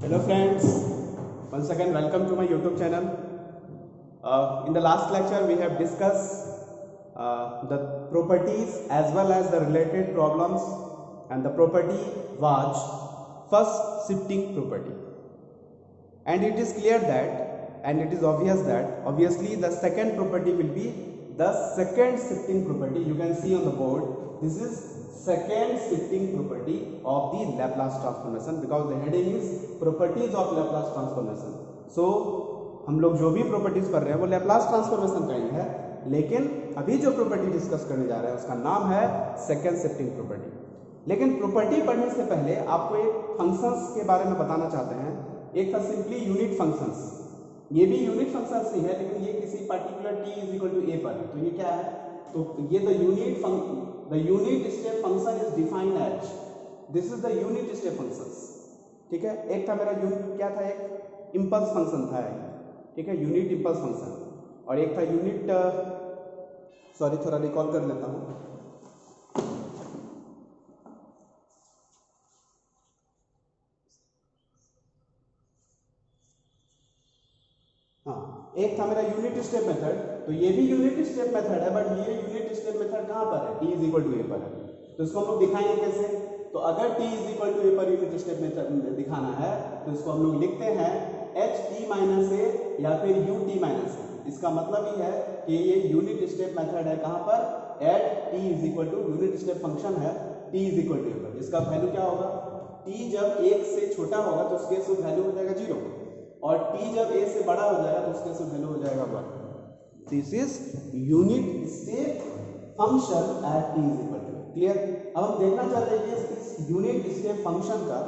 Hello friends, once again welcome to my YouTube channel. In the last lecture we have discussed the properties as well as the related problems, and the property was first shifting property, and it is clear that and it is obvious that obviously the second property will be the second shifting property. You can see on the board, this is second shifting property of the Laplace transformation because the heading is properties of Laplace transformation. So हम लोग जो भी properties पढ़ रहे हैं वो Laplace transformation का ही है, लेकिन अभी जो प्रॉपर्टी डिस्कस करने जा रहे हैं उसका नाम है सेकंड शिफ्टिंग प्रॉपर्टी। लेकिन प्रॉपर्टी पढ़ने से पहले आपको एक फंक्शंस के बारे में बताना चाहते हैं। एक था सिंपली यूनिट फंक्शंस, ये भी यूनिट फंक्शंस ही है लेकिन ये किसी particular t is equal to a पर है। तो ये क्या है, तो ये the unit step function is defined as, this is the unit step functions. ठीक है, एक था मेरा क्या था, एक इम्पल्स फंक्शन था, ठीक है, यूनिट इम्पल्स फंक्शन, और एक था यूनिट सॉरी थोड़ा रिकॉल कर लेता हूँ। हाँ, एक था मेरा यूनिट स्टेप मेथड, तो ये भी यूनिट स्टेप मेथड है, बट ये यूनिट स्टेप मेथड कहाँ पर है, t is equal to a पर है। तो इसको हम लोग दिखाएंगे कैसे, तो अगर t is equal to a पर यूनिट स्टेप मेथड दिखाना है तो इसको हम लोग लिखते हैं ht माइनस a या फिर ut माइनस a। इसका मतलब ही है कि ये यूनिट स्टेप मेथड है कहाँ पर, at t is equal to unit step function है t is equal to a पर। इसका वैल्यू क्या होगा, t जब 1 से छोटा होगा तो उसके केस में वैल्यू हो जाएगा 0, और t जब a से बड़ा हो जाएगा तो उसके से वैल्यू हो जाएगा 1। This is unit step function at t is equal to. Clear. अब हम देखना चाहते हैं कि इस यूनिट स्टेप फंक्शन का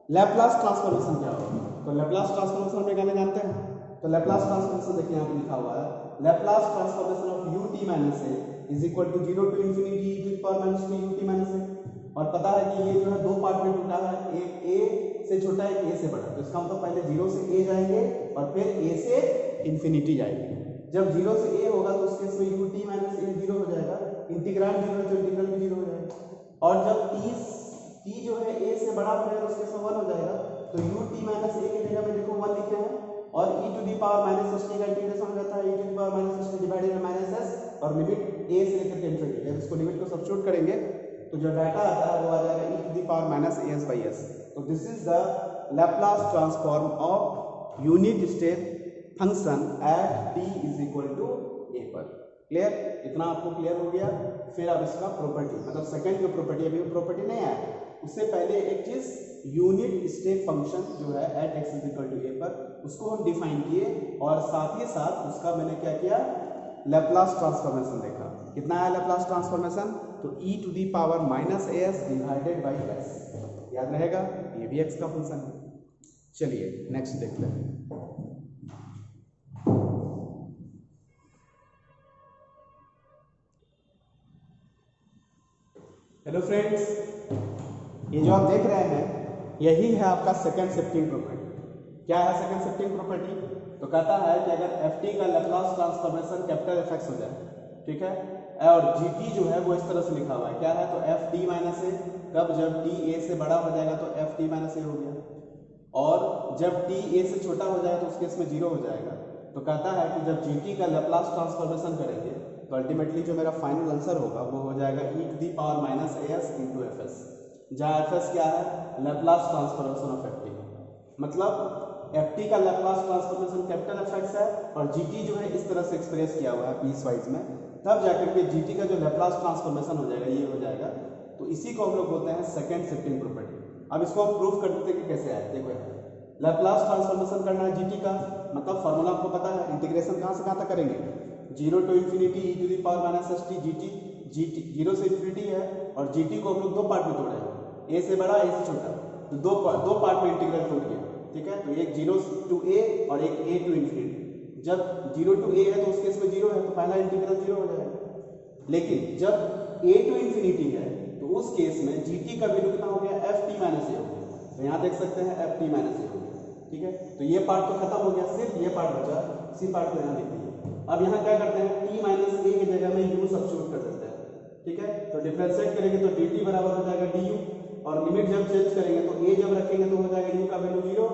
लैप्लास ट्रांसफॉर्मेशन क्या होगा। तो लैप्लास ट्रांसफॉर्मेशन हम क्या जानते हैं, तो लैप्लास ट्रांसफॉर्मेशन देखिए यहाँ पे लिखा हुआ है, Laplace transformation of ut minus a is equal to 0 to infinity e to the power minus t ut minus a। और पता है कि ये जो है दो पार्ट में टूटा है, एक a से छोटा है, एक a से बड़ा। तो इसका मतलब पहले 0 से a जाएंगे और फिर a से इंफिनिटी जाएंगे। जब 0 से a होगा तो उसके इसमें ut माइनस a 0 हो जाएगा, इंटीग्रांड 0 है तो इंटीग्रल भी 0 हो जाएगा। और जब t जो है a से बड़ा हो जाएगा तो उसके इसमें 1 हो जाएगा। तो ut माइनस a की जगह में देखो 1 लिखे हैं, और e to the power minus st का इंटीग्रेशन हो जाता है e to the power minus st divided by minus s, और लिमिट a से लेकर के इंफिनिटी। जब इसको लिमिट को सब्स्टिट्यूट करेंगे तो जो डाटा आता है वो आ जाएगा e to the power minus as by s। तो this is the Laplace transform of unit step function at t is equal to a पर। क्लियर, इतना आपको क्लियर हो गया। फिर अब इसका प्रॉपर्टी, मतलब सेकंड जो प्रॉपर्टी, अभी वो प्रॉपर्टी नहीं आया, उससे पहले एक चीज यूनिट स्टेप फंक्शन जो है at x is equal to a पर, उसको हम डिफाइन किए, और साथ ही साथ उसका मैंने क्या किया, लैप्लास ट्रांसफॉर्मेशन देखा। कितना है लैप्लास ट्रांसफॉर्मेशन, तो e to the power minus as divided by s। याद रहेगा, ये भी x का फंक्शन है। चलिए नेक्स्ट देखते हैं। हेलो फ्रेंड्स, ये जो आप देख रहे हैं यही है आपका सेकंड शिफ्टिंग प्रॉपर्टी। क्या है सेकंड शिफ्टिंग प्रॉपर्टी, तो कहता है कि अगर ft का लैप्लास ट्रांसफॉर्मेशन कैपिटल fx हो जाए, ठीक है, और gt जो है वो इस तरह से लिखा हुआ है, क्या है, तो ft माइनस a, कब, जब t a से बड़ा हो जाएगा तो ft माइनस a हो गया, और जब t a से छोटा हो जाएगा तो उसके इसमें 0 हो जाएगा। तो कहता है कि जब gt का लैप्लास ट्रांसफॉर्मेशन करेंगे तो अल्टीमेटली जो मेरा फाइनल आंसर होगा वो हो जाएगा e to the power minus as into fs, जहाँ fs क्या है, लैप्लास ट्रांसफॉर्मेशन ऑफ ft। मतलब ft का लैप्लास ट्रांसफॉर्मेशन कैपिटल fx है, और gt जो है इस तरह से एक्सप्रेस किया हुआ है पीस वाइज में, तब जाकर के gt का जो लैप्लास ट्रांसफॉर्मेशन हो जाएगा ये हो जाएगा। तो इसी को हम लोग बोलते हैं सेकेंड शिफ्टिंग प्रॉपर्टी। अब इसको हम प्रूफ कर देते हैं कि कैसे आए। देखो लैप्लास ट्रांसफॉर्मेशन करना है gt का, मतलब फॉर्मूला आपको पता है, इंटीग्रेशन कहाँ से कहाँ तक करेंगे, 0 to infinity e to the power minus st gt 0 से इंफिनिटी है, और gt को हम लोग दो पार्ट में तोड़े हैं, a से बड़ा a से छोटा, तो दो पार्ट में इंटीग्रल तोड़ दिया, ठीक है। तो एक 0 टू a और एक a टू इंफिनिटी। जब 0 टू a है तो उसके इसमें 0 है, तो पहला इंटीग्रल 0 हो जाएगा। लेकिन जब a टू इंफिनिटी है तो उस केस में gt का वैल्यू कितना हो गया, ft माइनस a हो गया। तो यहाँ देख सकते हैं ft माइनस a हो गया, ठीक है। तो ये पार्ट तो खत्म हो गया, सिर्फ ये पार्ट बचा, इसी पार्ट को यहाँ लिख दीजिए। अब यहाँ क्या करते हैं, t माइनस a की जगह में u सब्स्टिट्यूट कर देते हैं, ठीक है। तो डिफरेंशिएट करेंगे तो dt बराबर हो जाएगा du, और लिमिट जब चेंज करेंगे तो a जब रखेंगे तो हो जाएगा u का वैल्यू 0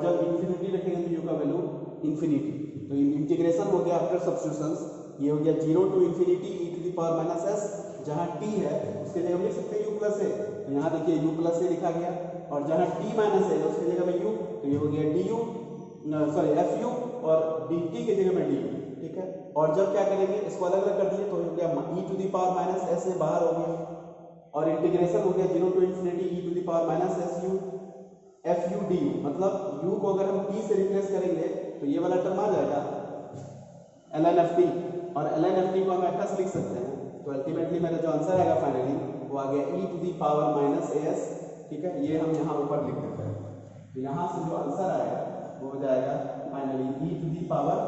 जब इन्फिनिटी रखेंगे तो यू का वैल्यू इन्फिनिटी। तो इंटीग्रेशन हो गया आफ्टर सब्स्टिट्यूशंस, ये हो गया 0 to infinity e to the power minus s, जहाँ t है उसके जगह हम लिख सकते हैं u प्लस ए, तो यहाँ देखिए u प्लस ए लिखा गया, और जहाँ t माइनस है उसकी जगह में u, तो ये हो गया du, सॉरी fu, और dt की जगह में du, ठीक है। और जब क्या करेंगे इसको अलग अलग कर दिए तो हो गया e to the power minus s से बाहर हो गया, और इंटीग्रेशन हो गया 0 to infinity e to the power minus s u fu du, मतलब u को अगर हम t से रिप्लेस करेंगे तो ये वाला टर्म आ जाएगा ln ft, और ln ft को हम fs लिख सकते हैं। तो अल्टीमेटली मेरा जो आंसर आएगा फाइनली वो आ गया e to the power minus as, ठीक है। ये हम यहाँ ऊपर लिख देते हैं, तो यहाँ से जो आंसर आएगा वो हो जाएगा finally e to the power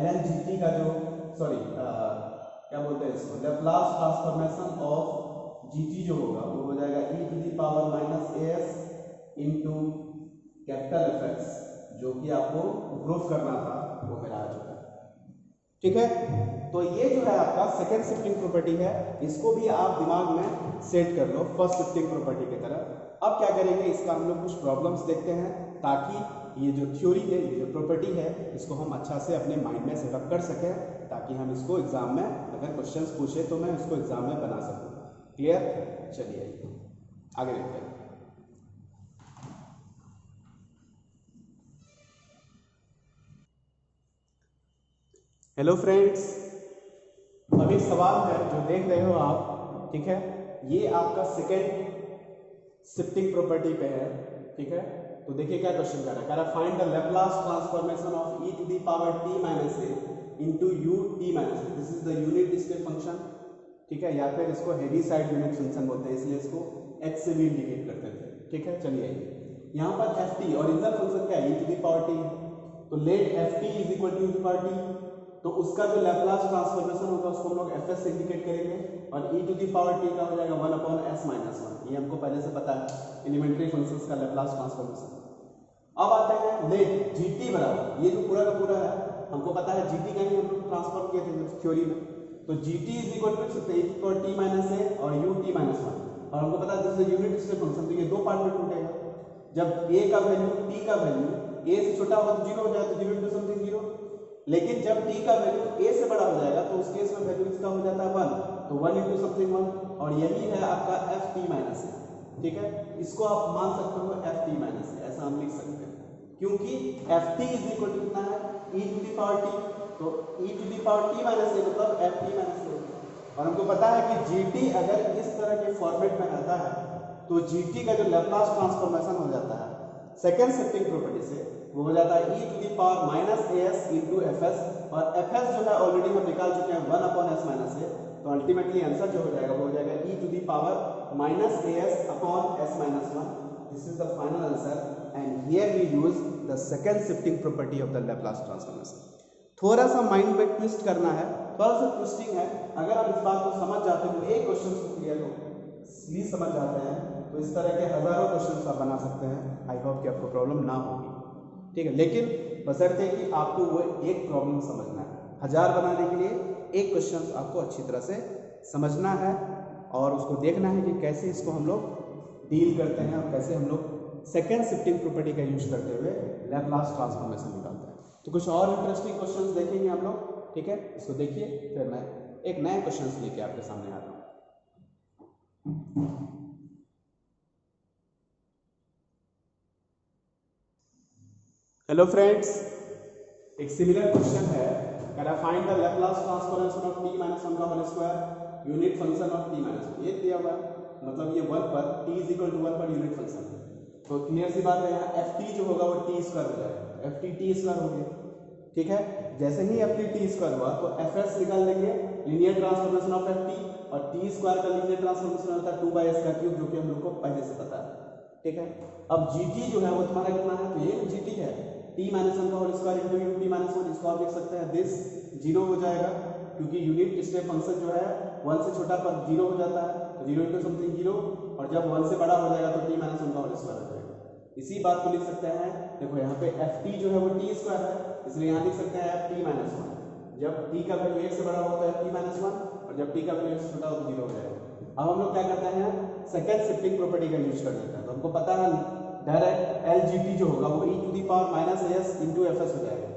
ln gt का जो सॉरी क्या बोलते हैं इसको, लैप्लास ट्रांसफॉर्मेशन ऑफ gt जो होगा वो हो जाएगा e to the power minus as into capital fx, जो कि आपको प्रूफ करना था वो मेरा आ चुका है, ठीक है। तो ये जो है आपका सेकेंड शिफ्टिंग प्रॉपर्टी है, इसको भी आप दिमाग में सेट कर लो फर्स्ट शिफ्टिंग प्रॉपर्टी की तरह। अब क्या करेंगे, इसका हम लोग कुछ प्रॉब्लम्स देखते हैं ताकि ये जो थ्योरी है, ये जो प्रॉपर्टी है, इसको हम अच्छा से अपने माइंड में सेटअप कर सकें, ताकि हम इसको एग्जाम में अगर क्वेश्चंस पूछे तो मैं इसको एग्जाम में बना सकूँ। क्लियर? चलिए आगे देखते हैं। हेलो फ्रेंड्स, अभी सवाल है जो देख रहे हो आप, ठीक है, ये आपका सेकेंड शिफ्टिंग प्रॉपर्टी पे है, ठीक है। तो देखिए क्या क्वेश्चन कर रहा है, कह रहा find the Laplace transformation of e to the power t minus a into u t minus a. This is the unit step function, ठीक है, या फिर इसको हेवी साइड यूनिट फंक्शन बोलते हैं, इसलिए इसको h से भी इंडिकेट करते थे, ठीक है। चलिए यहाँ पर ft ओरिजिनल फंक्शन क्या है, e to the power t, तो let ft is equal to e to the power t, तो उसका जो लैप्लास ट्रांसफॉर्मेशन होगा उसको हम लोग fs से इंडिकेट करेंगे, और e to the power t का हो जाएगा 1 अपॉन s माइनस 1। ये हमको पहले से पता है, एलिमेंट्री फंक्शंस का लैप्लास ट्रांसफॉर्मेशन। अब आते हैं लेट gt बराबर, ये जो पूरा का पूरा है हमको पता है gt का ही हम लोग ट्रांसफॉर्म किए थे थ्योरी में, तो gt इज इक्वल टू सकते हैं e to t minus a और u t माइनस 1, और हमको पता है this is unit step function, तो ये दो पार्ट में टूटेगा। जब a का वैल्यू t का वैल्यू a से छोटा होगा तो 0 हो जाएगा, तो 0 इनटू समथिंग 0, लेकिन जब t का वैल्यू a से बड़ा हो जाएगा तो उस केस में वैल्यू इसका हो जाता है 1, तो 1 इंटू समथिंग 1, और यही है आपका ft माइनस a, ठीक है। इसको आप मान सकते हो ft माइनस a, ऐसा हम लिख सकते हैं, क्योंकि ft इज इक्वल टू कितना है e to the power t, तो e to the power t minus a मतलब ft माइनस a, और हमको पता है कि gt अगर इस तरह के फॉर्मेट में आता है तो gt का जो लैप्लास ट्रांसफॉर्मेशन हो जाता है सेकेंड शिफ्टिंग प्रॉपर्टी से, वो हो जाता है e to the power minus as into fs, और fs जो है ऑलरेडी हम निकाल चुके हैं 1 अपॉन s माइनस a, तो अल्टीमेटली आंसर जो हो जाएगा वो हो जाएगा e to the power minus as upon s minus 1। This is the final answer, and here we use the second shifting property of the Laplace transformation. थोड़ा सा mind में ट्विस्ट करना है, थोड़ा सा ट्विस्टिंग है, अगर आप इस बात को समझ जाते हो, एक क्वेश्चन को क्लियर हो भी समझ जाते हैं, तो इस तरह के हजारों क्वेश्चन आप बना सकते हैं। आई होप कि आपको प्रॉब्लम ना होगी, ठीक है, लेकिन बशर्ते कि आपको वो एक प्रॉब्लम समझना है। 1000 बनाने के लिए एक क्वेश्चन आपको अच्छी तरह से समझना है और उसको देखना है कि कैसे इसको हम लोग डील करते हैं और कैसे हम लोग सेकेंड शिफ्टिंग प्रॉपर्टी का यूज करते हुए लैप्लास ट्रांसफॉर्मेशन निकालते हैं। तो कुछ और इंटरेस्टिंग क्वेश्चंस देखेंगे हम लोग, ठीक है, इसको देखिए, फिर मैं एक नए क्वेश्चंस लेके आपके सामने आता हूँ। हेलो फ्रेंड्स, एक सिमिलर क्वेश्चन है, कह रहा find the Laplace transformation of t minus 1 का whole square unit function of t minus 1। ये दिया हुआ है, मतलब ये 1 पर t is equal to 1 per unit function है, तो क्लियर सी बात है, यहाँ ft जो होगा वो t स्क्वायर हो जाएगा, ft t स्क्वायर हो गया, ठीक है। जैसे ही ft t स्क्वायर हुआ तो fs निकाल लेंगे, लीनियर ट्रांसफॉर्मेशन ऑफ ft, और t स्क्वायर का लीनियर ट्रांसफॉर्मेशन होता है 2/s का क्यूब, जो कि हम लोग को पहले से पता है, ठीक है। अब gt जो है वो तुम्हारा कितना है, तो ये gt है t माइनस 1 का whole square into u t minus 1, इसको आप लिख सकते हैं दिस 0 हो जाएगा, क्योंकि यूनिट स्टेप फंक्शन जो है 1 से छोटा पर 0 हो जाता है, तो 0 इंटू समथिंग 0, और जब 1 से बड़ा हो जाएगा तो t माइनस 1 का होल स्क्वायर हो जाएगा। इसी बात को लिख सकते हैं, देखो यहाँ पे ft जो है वो t स्क्वायर है, इसलिए यहाँ लिख सकते हैं ft माइनस 1, जब t का वैल्यू 1 से बड़ा हो तो ft माइनस 1, और जब t का वैल्यू 1 से छोटा हो तो 0 हो जाएगा। अब हम लोग क्या करते हैं, सेकेंड शिफ्टिंग प्रॉपर्टी का यूज कर देते हैं, तो हमको पता है डायरेक्ट एल जी टी जो होगा वो e to the power minus a s into f s हो जाएगा।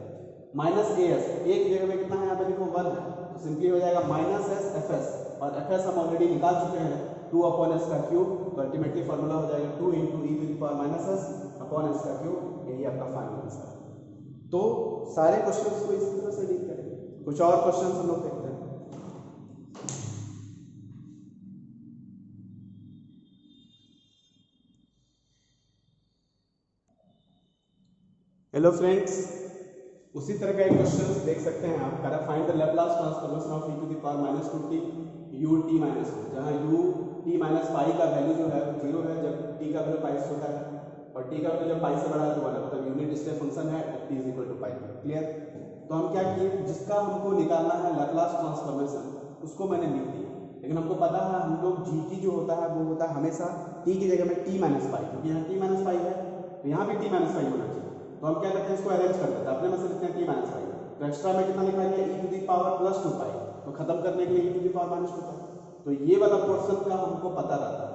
माइनस ए एस एक जगह में कितना है, यहाँ पे देखो 1 है, तो सिंपली हो जाएगा माइनस एस एफ एस, और एफ एस हम ऑलरेडी निकाल चुके हैं 2 अपॉन एस का क्यूब, तो अल्टीमेटली फॉर्मूला हो जाएगा 2 into E to the power minus S upon S का क्यूब। यही आपका फाइनल आंसर है। तो सारे क्वेश्चंस को इसी तरह से डील करेंगे। कुछ और क्वेश्चंस हम लोग देखते हैं। हेलो फ्रेंड्स, उसी तरह का एक क्वेश्चन देख सकते हैं आप, करा find the Laplace transformation of e to the power minus 2t u t minus 2, जहाँ u t माइनस पाई का वैल्यू जो है वो 0 है जब t का वैल्यू पाई से छोटा है, और t का वैल्यू जब पाई से बड़ा है तो 1 है, मतलब यूनिट स्टेप फंक्शन है t is equal to pi. Clear? तो हम क्या किए, जिसका हमको निकालना है लैप्लास ट्रांसफॉर्मेशन उसको मैंने लिख दिया, लेकिन हमको पता है हम लोग gt जो होता है वो होता है हमेशा t की जगह में t माइनस पाई, क्योंकि यहाँ t माइनस पाई है तो यहाँ भी t माइनस पाई होना चाहिए। तो हम क्या करते हैं, इसको अरेंज कर देते हैं, अपने में से लिखते हैं t माइनस पाई, तो एक्स्ट्रा में कितना लिखा गया e to the power plus 2 pi, तो खत्म करने के लिए e to the power minus 2 pi, तो ये वाला पोर्शन का हमको पता रहता है।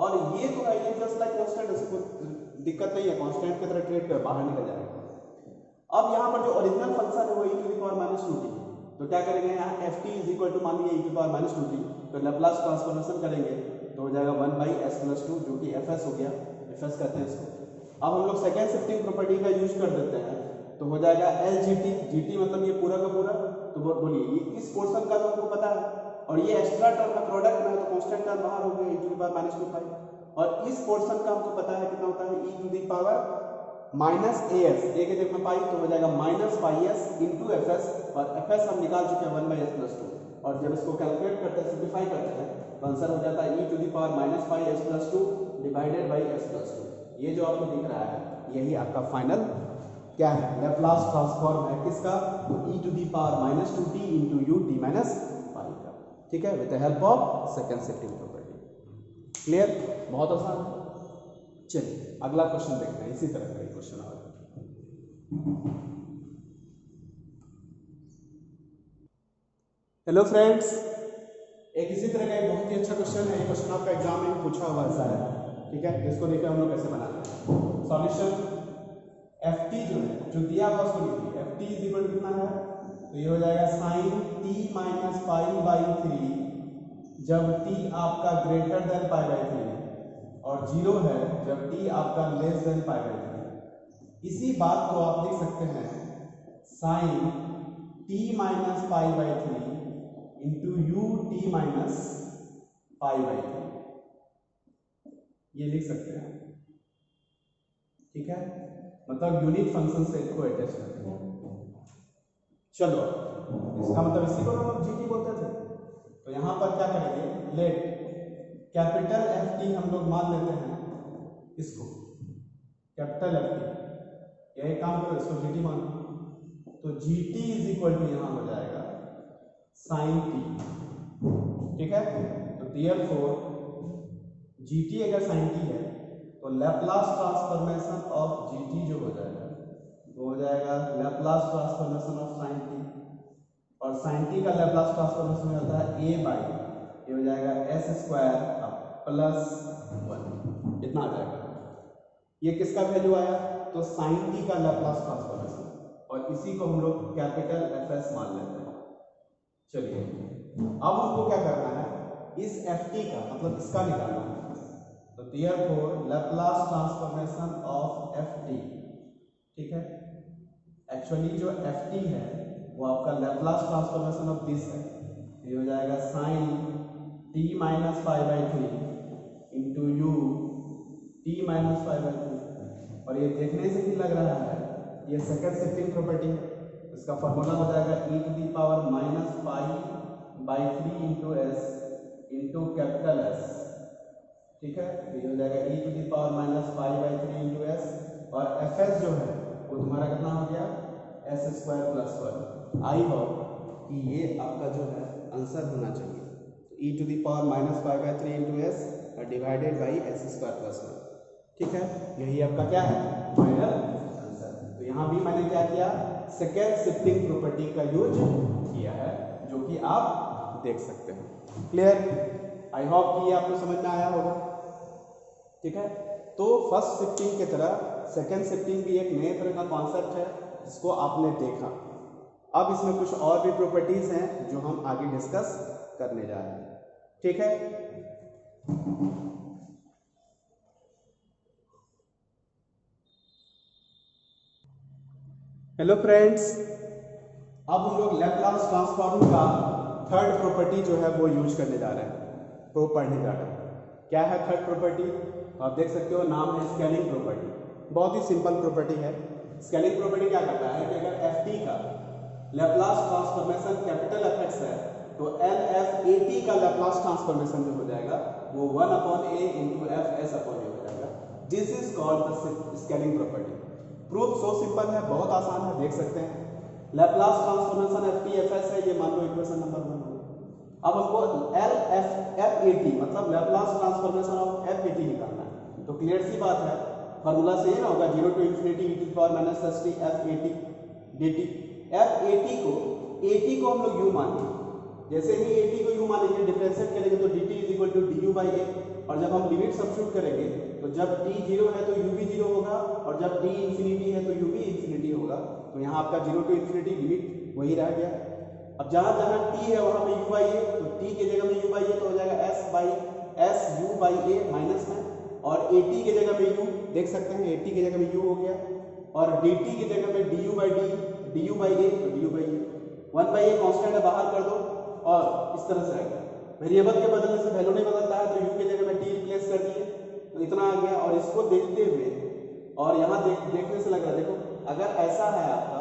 और ये तो है, ये जस्ट लाइक कांस्टेंट, इसको दिक्कत नहीं है, कांस्टेंट की तरह ट्रीट कर बाहर निकल जाएगा। अब यहाँ पर जो ओरिजिनल फंक्शन है वो e to the power minus 2t, तो क्या करेंगे यहाँ ft इज इक्वल टू मान लीजिए e to the power minus 2t, तो लैप्लास ट्रांसफॉर्मेशन करेंगे तो हो जाएगा 1 बाई एस प्लस 2 जो कि fs हो गया, fs कहते हैं इसको। अब हम लोग सेकेंड शिफ्टिंग प्रॉपर्टी का यूज कर देते हैं, तो हो जाएगा L G T, G T मतलब ये पूरा का पूरा, तो बोलिए ये इस पोर्शन का तो हमको पता है, और ये एक्स्ट्रा टर्म का प्रोडक्ट में है तो कांस्टेंट टर्म बाहर हो गया e to the power minus 2 pi, और इस पोर्शन का हमको पता है कितना होता है e to the power minus a s, a के जगह में पाई तो हो जाएगा minus pi s into f S, और एफ एस हम निकाल चुके हैं 1 बाई एस प्लस 2, और जब इसको कैलकुलेट करते हैं सिंप्लीफाई करते हैं तो आंसर हो जाता है e to the power minus pi s plus 2 divided by s plus 2। ये जो आपको दिख रहा है यही आपका फाइनल क्या है, लैप्लास ट्रांसफॉर्म है किसका, तो e to the power minus 2t into u t minus pi का। ठीक है, with the help of second shifting property. Clear? बहुत आसान है। चलिए अगला क्वेश्चन देखते हैं, इसी तरह का एक क्वेश्चन आ रहा है। हेलो फ्रेंड्स, एक इसी तरह का एक बहुत ही अच्छा क्वेश्चन है, ये क्वेश्चन आपका एग्जाम में पूछा हुआ है, ठीक है, इसको देखिए हम लोग कैसे बनाते हैं। सॉल्यूशन ft जो है जो दिया हुआ उसको लिखिए, ft इज इक्वल टू कितना है, तो ये हो जाएगा sine t minus pi by 3 जब t आपका ग्रेटर देन पाई बाई 3 और 0 है जब t आपका लेस देन पाई बाई 3। इसी बात को आप लिख सकते हैं sine t minus pi by 3 into u t minus pi by 3, ये लिख सकते हैं। ठीक है, मतलब यूनिट फंक्शन से इसको अटैच करते हैं। चलो इसका मतलब इसी को हम लोग जीटी बोलते थे, तो यहाँ पर क्या करेंगे, लेट कैपिटल एफ टी हम लोग मान लेते हैं, इसको कैपिटल एफ टी, यही काम करो, इसको जीटी मान लो, तो जीटी इज इक्वल टू यहाँ हो जाएगा साइन टी। ठीक है, तो देयरफॉर जीटी अगर साइन टी है तो लैप्लास ट्रांसफॉर्मेशन ऑफ जीटी जो हो जाएगा वो हो जाएगा Laplace transformation of sine T, और साइन टी का लैप्लास ट्रांसफॉर्मेशन होता है ए बाई, ये हो जाएगा एस स्क्वायर प्लस 1, इतना आ जाएगा। ये किसका वैल्यू आया, तो साइन टी का लैप्लास ट्रांसफॉर्मेशन, और इसी को हम लोग कैपिटल एफ एस मान लेते हैं। चलिए अब हमको क्या करना है, इस एफ टी का मतलब इसका निकालना है, तो therefore Laplace transformation of F T. ठीक है, एक्चुअली जो एफ टी है वो आपका लैप्लास ट्रांसफॉर्मेशन ऑफ दिस है, ये हो जाएगा sine t minus pi by 3 into u t minus pi by 3, और ये देखने से भी लग रहा है ये सेकंड शिफ्टिंग प्रॉपर्टी है, इसका फॉर्मूला हो जाएगा e to the power minus pi by 3 into s into capital s. ठीक है, ये हो जाएगा e to the power minus pi by 3 into s, और एफ एस जो है वो तुम्हारा कितना हो गया s square plus 1। I hope कि ये आपका जो है आंसर होना चाहिए, तो e to the power minus pi by 3 into s divided by s square plus 1। ठीक है, यही आपका क्या है फाइनल आंसर। तो यहाँ भी मैंने क्या किया, सेकेंड शिफ्टिंग प्रॉपर्टी का यूज किया है, जो कि आप देख सकते हैं। क्लियर? आई होप कि ये आपको समझ में आया होगा। ठीक है। तो फर्स्ट शिफ्टिंग की तरह सेकेंड शिफ्टिंग भी एक नए तरह का कॉन्सेप्ट है जिसको आपने देखा। अब इसमें कुछ और भी प्रॉपर्टीज हैं जो हम आगे डिस्कस करने जा रहे हैं, ठीक है। हेलो फ्रेंड्स, अब हम लोग लैप्लास ट्रांसफॉर्म का थर्ड प्रॉपर्टी जो है वो यूज करने जा रहे हैं, वो पढ़ने जा रहे हैं। क्या है थर्ड प्रॉपर्टी? आप देख सकते हो, नाम है स्केलिंग प्रॉपर्टी। बहुत ही सिंपल प्रॉपर्टी है। स्केलिंग प्रॉपर्टी क्या करता है कि अगर एफ टी का Laplace transformation capital f x है तो एल एफ ए टी का लैप्लास ट्रांसफॉर्मेशन जो हो जाएगा वो 1/a into f s upon a हो जाएगा। This is called the scaling property. Proof so simple है, बहुत आसान है, देख सकते हैं। Laplace transformation f t f s है, ये मान लो इक्वेशन नंबर 1 हो गया। अब हमको L f f a t मतलब Laplace transformation of f a t निकालना है। तो क्लियर सी बात है, फार्मूला से ही ना होगा 0 to infinity e to the power minus s t f a t dt। F a t को हम लोग u मानेंगे। जैसे ही ए टी को u मानेंगे, डिफरेंशिएट करेंगे तो dt is equal to du by a। और जब हम लिमिट सब्स्टिट्यूट करेंगे तो जब t 0 है तो u भी 0 होगा, और जब t इंफिनिटी है तो u भी इंफिनिटी होगा। तो यहाँ आपका 0 to infinity लिमिट वही रह गया। अब जहाँ जहाँ t है वहाँ पे u बाई a, तो t के जगह में u बाई a तो हो जाएगा s u by a minus में, और ए टी की जगह में u देख सकते हैं, ए टी की जगह में u हो गया, और डी टी की जगह में डी यू बाई a तो D you by a 1/a constant है, बाहर कर दो और इस तरह से आएगा। वेरिएबल के बदलने से वैल्यू नहीं बदलता है, तो u की जगह में t रिप्लेस कर दिए तो इतना आ गया। और इसको देखते हुए, और यहाँ देखने से लग रहा है, देखो अगर ऐसा है आपका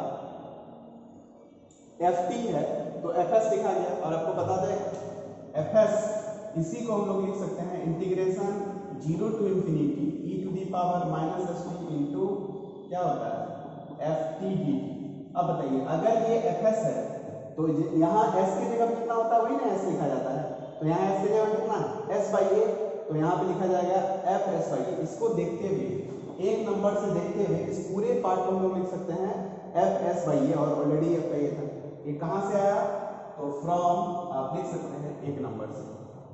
एफ टी है तो एफ एस लिखा गया, और आपको बता दें एफ एस इसी को हम लोग लिख सकते हैं integration 0 to infinity e to the power minus s t into क्या होता है एफ टी डी टी। अब बताइए, अगर ये एफ एस है तो यहाँ s की जगह कितना होता है, वही ना s लिखा जाता है, तो यहाँ s की जगह कितना s बाई ए, तो यहाँ पे लिखा जाएगा एफ एस बाई ए। इसको देखते हुए, एक नंबर से देखते हुए इस पूरे पार्ट को हम लोग लिख सकते हैं एफ एस बाई ए, और ऑलरेडी एफ बाई ए था। ये कहाँ से आया? तो फ्रॉम आप लिख सकते हैं एक नंबर से।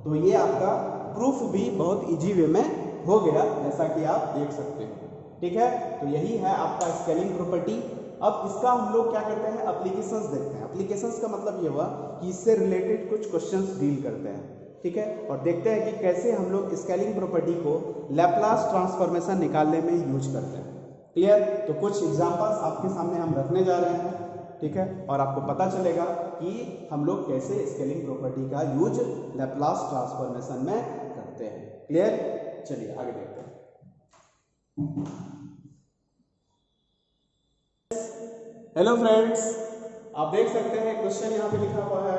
तो ये आपका प्रूफ भी बहुत इजी वे में हो गया, जैसा कि आप देख सकते हो, ठीक है। तो यही है आपका स्केलिंग प्रॉपर्टी। अब इसका हम लोग क्या करते हैं, एप्लीकेशंस देखते हैं। एप्लीकेशंस का मतलब ये हुआ कि इससे रिलेटेड कुछ क्वेश्चंस डील करते हैं, ठीक है, और देखते हैं कि कैसे हम लोग स्केलिंग प्रॉपर्टी को लैप्लास ट्रांसफॉर्मेशन निकालने में यूज करते हैं। क्लियर? तो कुछ एग्जांपल्स आपके सामने हम रखने जा रहे हैं, ठीक है, और आपको पता चलेगा कि हम लोग कैसे स्केलिंग प्रॉपर्टी का यूज लैप्लास ट्रांसफॉर्मेशन में करते हैं। क्लियर? चलिए आगे देखते हैं। हेलो फ्रेंड्स, आप देख सकते हैं क्वेश्चन यहाँ पे लिखा हुआ है,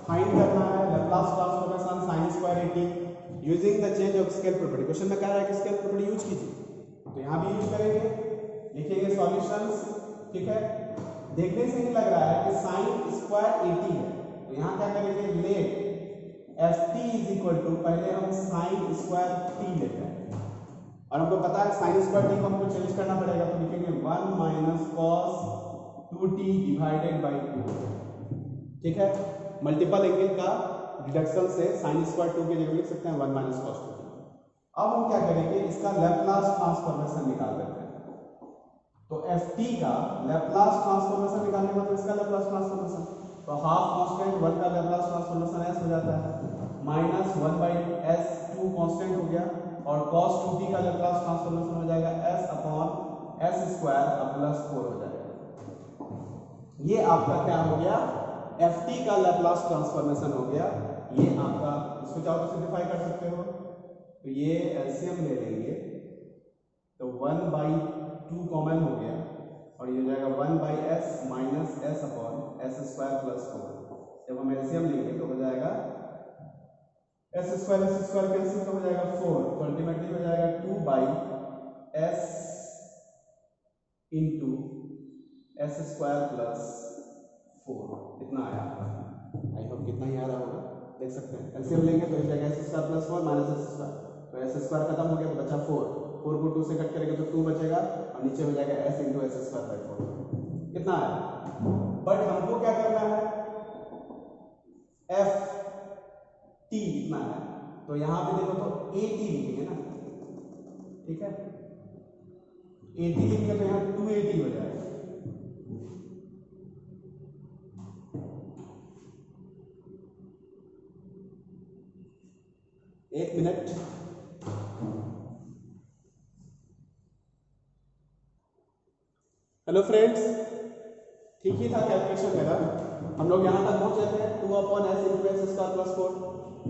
फाइंड करना है Laplace transformation sin square A T using the change of scale property. Question में कह रहा है कि स्केल प्रॉपर्टी यूज कीजिए, तो यहाँ भी यूज करेंगे, लिखेंगे सॉल्यूशंस, ठीक है। देखने से ही लग रहा है कि sin स्क्वायर ए टी है, तो यहाँ क्या करेंगे, let f t is equal to, पहले हम sin स्क्वायर टी लेते हैं, और हमको पता है sin स्क्वायर टी को हमको चेंज करना पड़ेगा, तो लिखेंगे 1 minus cos 2t divided by 2, ठीक है। मल्टीपल एंगल का डिडक्शन से sin स्क्वायर 2 की जगह लिख सकते हैं 1 माइनस कॉस 2। अब हम क्या करेंगे, इसका लैप्लास ट्रांसफॉर्मेशन निकाल लेते हैं। तो एफ टी का लैप्लास ट्रांसफॉर्मेशन निकालने का, तो इसका लैप्लास ट्रांसफॉर्मेशन, तो हाफ कांस्टेंट 1 का लैप्लास ट्रांसफॉर्मेशन s हो जाता है माइनस 1 बाई s, 2 कांस्टेंट हो गया, और cos 2t का लैप्लास ट्रांसफॉर्मेशन हो जाएगा s upon s square plus 4 हो जाएगा। ये आपका क्या हो गया, एफ टी का लैप्लास ट्रांसफॉर्मेशन हो गया। ये आपका, इसको चाहो तो सिंप्लीफाई कर सकते हो, तो ये एलसीएम ले लेंगे तो 1 बाई 2 कॉमन हो गया, और ये हो जाएगा 1 by S minus S upon S square plus 4। जब हम एलसीएम लेंगे तो हो जाएगा एस स्क्वायर कैंसिल तो हो जाएगा 4, तो अल्टीमेटली हो जाएगा 2 by S into S square plus 4, इतना आया आपका। आई होप कितना ही आ रहा होगा, देख सकते हैं। एलसीएम लेंगे तो हो जाएगा S square plus 4 minus S square, तो एस स्क्वायर खत्म हो गया तो बचा 4 को 2 से कट करेंगे तो 2 बचेगा, और नीचे हो जाएगा s into S square by 4, कितना आया। बट हमको क्या करना है, एफ टी इतना है, तो यहाँ पे देखो तो ए टी लिखेंगे ना, ठीक है, 80 लिखेंगे तो यहाँ 280 हो जाएगा। एक मिनट। हेलो फ्रेंड्स, ठीक ही था कैलकुलेशन मेरा। हम लोग यहाँ तक पहुँचे थे 2/s/s² + 4।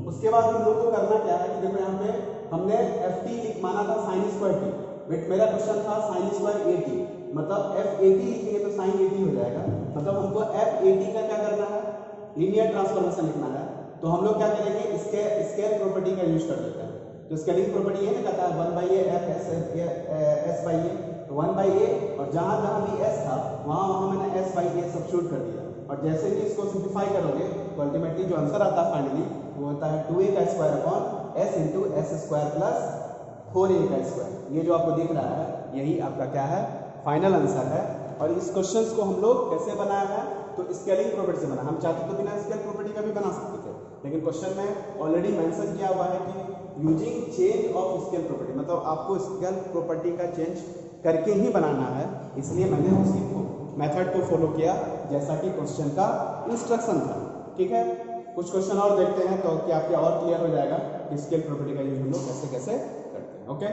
उसके बाद हम लोग को करना क्या है कि देखो यहाँ पे हमने ft माना था sin² t, बट मेरा क्वेश्चन था sin² 80, मतलब f80 लिखेंगे तो sin 80 हो जाएगा। मतलब हमको f80 का क्या करना है, लीनियर ट्रांसफॉर्मेशन लिखना है। तो हम लोग क्या करेंगे, स्केल प्रॉपर्टी का यूज कर लेते हैं। तो स्केलिंग प्रॉपर्टी ये ना कहता है 1/a f s/a, तो 1/a, और जहां जहां भी s था वहां मैंने s/a सब्स्टिट्यूट कर दिया। और जैसे ही इसको सिंप्लीफाई करोगे तो अल्टीमेटली जो आंसर आता है फाइनली वो होता है 2a² s × s² + 4a²। ये जो आपको दिख रहा है यही आपका क्या है, फाइनल आंसर है। और इस क्वेश्चन को हम लोग कैसे बनाया है, तो स्केलिंग प्रॉपर्टी से बना। हम चाहते तो बिना स्केल प्रॉपर्टी का भी बना सकते थे, लेकिन क्वेश्चन में ऑलरेडी मेंशन किया हुआ है कि using change of scale property, मतलब आपको स्केल प्रॉपर्टी का चेंज करके ही बनाना है। इसलिए मैंने उसी मेथड को फॉलो किया जैसा कि क्वेश्चन का इंस्ट्रक्शन था। ठीक है, कुछ क्वेश्चन और देखते हैं तो क्या क्या और क्लियर हो जाएगा कि स्केल प्रॉपर्टी का यूज हम लोग कैसे कैसे करते हैं। ओके,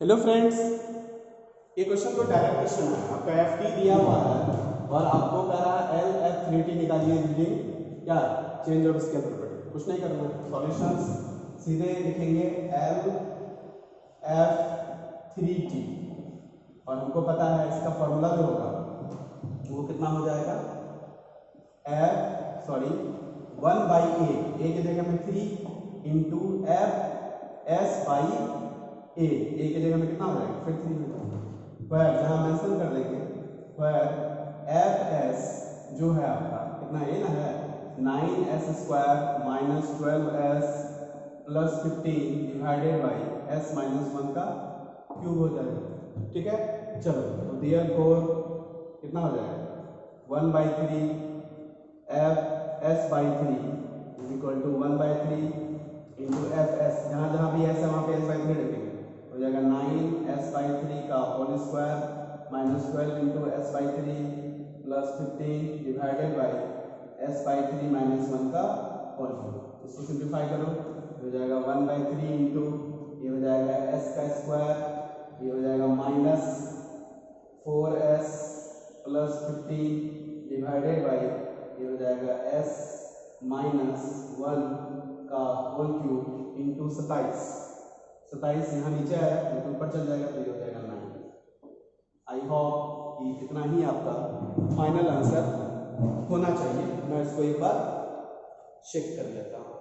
हेलो फ्रेंड्स, ये क्वेश्चन तो डायरेक्ट क्वेश्चन है। आपका ft दिया हुआ है और आपको कह रहा है LF3T निकालिए यूजिंग क्या, चेंज ऑफ स्केल प्रॉपर्टी। कुछ नहीं करना, सॉल्यूशंस सीधे लिखेंगे LF3T, और हमको पता है इसका फॉर्मूला जो होगा वो कितना हो जाएगा, 1/a, a की जगह में 3 × f s/a, a की जगह में कितना हो जाएगा, फिर 3 हो जाएगा। पर जहां मेंशन कर देंगे पर fs जो है आपका कितना a ना है, 9s² - 12s + 15 divided by s - 1 का क्यूब हो जाएगा। ठीक है, चलो तो देयरफॉर कितना हो जाएगा, 1/3 f s/3 = 1/3 × fs, जहां जहां भी s है वहां पे s/3 रखेंगे, हो जाएगा 9s/3 का whole square -12 × s/3 + 15 divided by s/3 - 1 का होल क्यूब। इसको सिंप्लीफाई करो तो हो जाएगा 1/3 इंटू ये हो जाएगा s का स्क्वायर, ये हो जाएगा -4s + 15 डिवाइडेड बाई ये हो जाएगा s - 1 का होल क्यूब इंटू 27 यहाँ नीचे आया तो ऊपर चल जाएगा तो ये हो जाएगा 9। आई होप कि इतना ही आपका फाइनल आंसर होना चाहिए। मैं इसको एक बार चेक कर लेता हूँ।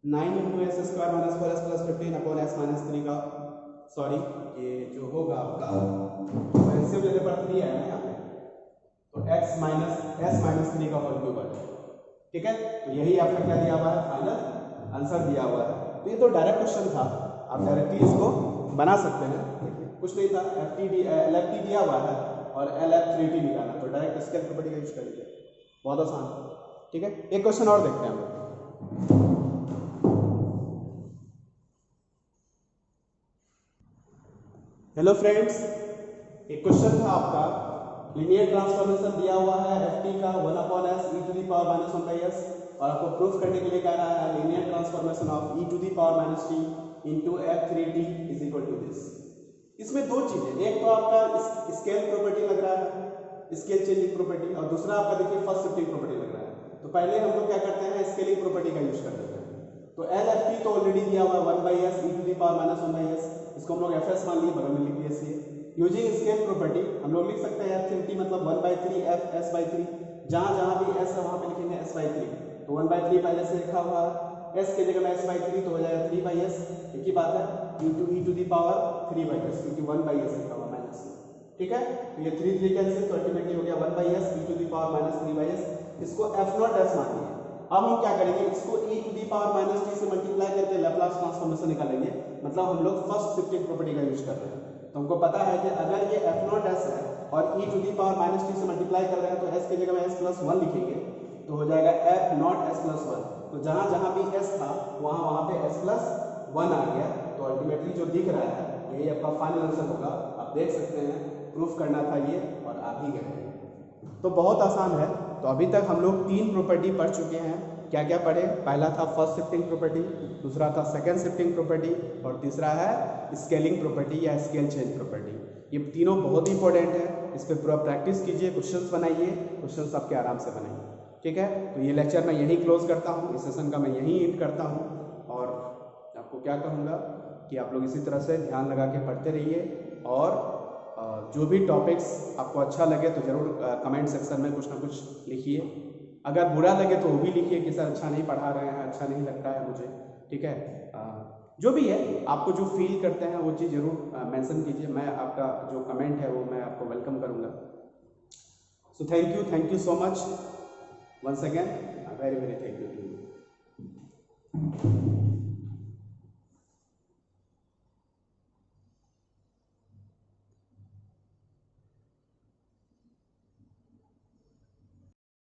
9 × s² - 4s + 15 / s - 3 का, सॉरी ये जो होगा आपका एलसीएम लेने पर 3 आया ना यहाँ पे, तो x - s - 3 का होल क्यूब आ जाएगा। ठीक है, तो यही आपका क्या दिया हुआ है, फाइनल आंसर दिया हुआ है। तो ये तो डायरेक्ट क्वेश्चन था, आप डायरेक्टली इसको बना सकते हैं। देखिए कुछ नहीं था, LFT दिया हुआ है और LF3T निकालना, तो डायरेक्ट स्केल प्रॉपर्टी का यूज कर लीजिए, बहुत आसान। ठीक है, एक क्वेश्चन और देखते हैं हम लोग। हेलो फ्रेंड्स, एक क्वेश्चन था आपका, लीनियर ट्रांसफॉर्मेशन दिया हुआ है ft का 1/s e⁻⁻⁻s, और आपको प्रूफ करने के लिए कह रहा है linear transformation of e⁻⁻t into f3t is equal to this। इसमें दो चीजें, एक तो आपका स्केल प्रॉपर्टी लग रहा है, स्केल चेंजिंग प्रॉपर्टी, और दूसरा आपका देखिए फर्स्ट शिफ्टिंग प्रॉपर्टी लग रहा है। तो पहले हम लोग क्या करते हैं, स्केलिंग प्रॉपर्टी का यूज कर लेते हैं। तो LFT तो ऑलरेडी दिया हुआ है 1/s e⁻⁻1/s, इसको हम लोग fs मान लिए, बगल में लिख दिए सी। यूजिंग स्केल प्रॉपर्टी हम लोग लिख सकते हैं f3t मतलब 1/3 f s/3, जहां जहां भी s है वहां पे लिखेंगे s/3, तो 1/3 पहले से लिखा हुआ है, s की जगह में s/3 तो हो जाएगा 3/s, एक ही बात है, into e⁻3/s, क्योंकि 1/s लिखा हुआ माइनस। ठीक है, तो ये 3 कैंसिल, तो अल्टीमेटली हो गया 1/s e⁻−3/s। इसको f0s मान लिया। अब हम क्या करेंगे, इसको e⁻−t से मल्टीप्लाई करके लैप्लास ट्रांसफॉर्मेशन निकालेंगे, मतलब हम लोग फर्स्ट शिफ्टिंग प्रॉपर्टी का यूज कर रहे हैं। तो हमको पता है कि अगर ये f0s है और e⁻−t से मल्टीप्लाई कर रहे हैं तो s की जगह में s + 1 लिखेंगे, तो हो जाएगा f नॉट s प्लस 1। तो जहाँ जहाँ भी s था वहाँ पे s प्लस 1 आ गया। तो अल्टीमेटली जो दिख रहा है यही आपका फाइनल आंसर होगा। आप देख सकते हैं प्रूफ करना था ये और आ भी गए। तो बहुत आसान है। तो अभी तक हम लोग 3 प्रॉपर्टी पढ़ चुके हैं। क्या क्या पढ़े? पहला था फर्स्ट शिफ्टिंग प्रॉपर्टी, दूसरा था सेकंड शिफ्टिंग प्रॉपर्टी और तीसरा है स्केलिंग प्रॉपर्टी या स्केल चेंज प्रॉपर्टी। ये तीनों बहुत ही इंपॉर्टेंट है। इस पर पूरा प्रैक्टिस कीजिए, क्वेश्चंस बनाइए, क्वेश्चंस आपके आराम से बनाइए। ठीक है, तो ये लेक्चर मैं यहीं क्लोज करता हूँ, इस सेशन का मैं यहीं एंड करता हूँ। और आपको क्या कहूँगा कि आप लोग इसी तरह से ध्यान लगा के पढ़ते रहिए और जो भी टॉपिक्स आपको अच्छा लगे तो ज़रूर कमेंट सेक्शन में कुछ ना कुछ लिखिए। अगर बुरा लगे तो वो भी लिखिए कि सर अच्छा नहीं पढ़ा रहे हैं, अच्छा नहीं लगता है मुझे। ठीक है, जो भी है आपको जो फील करते हैं वो चीज़ जरूर मेंशन कीजिए। मैं आपका जो कमेंट है वो मैं आपको वेलकम करूँगा। So thank you so much once again, very very thank you to you.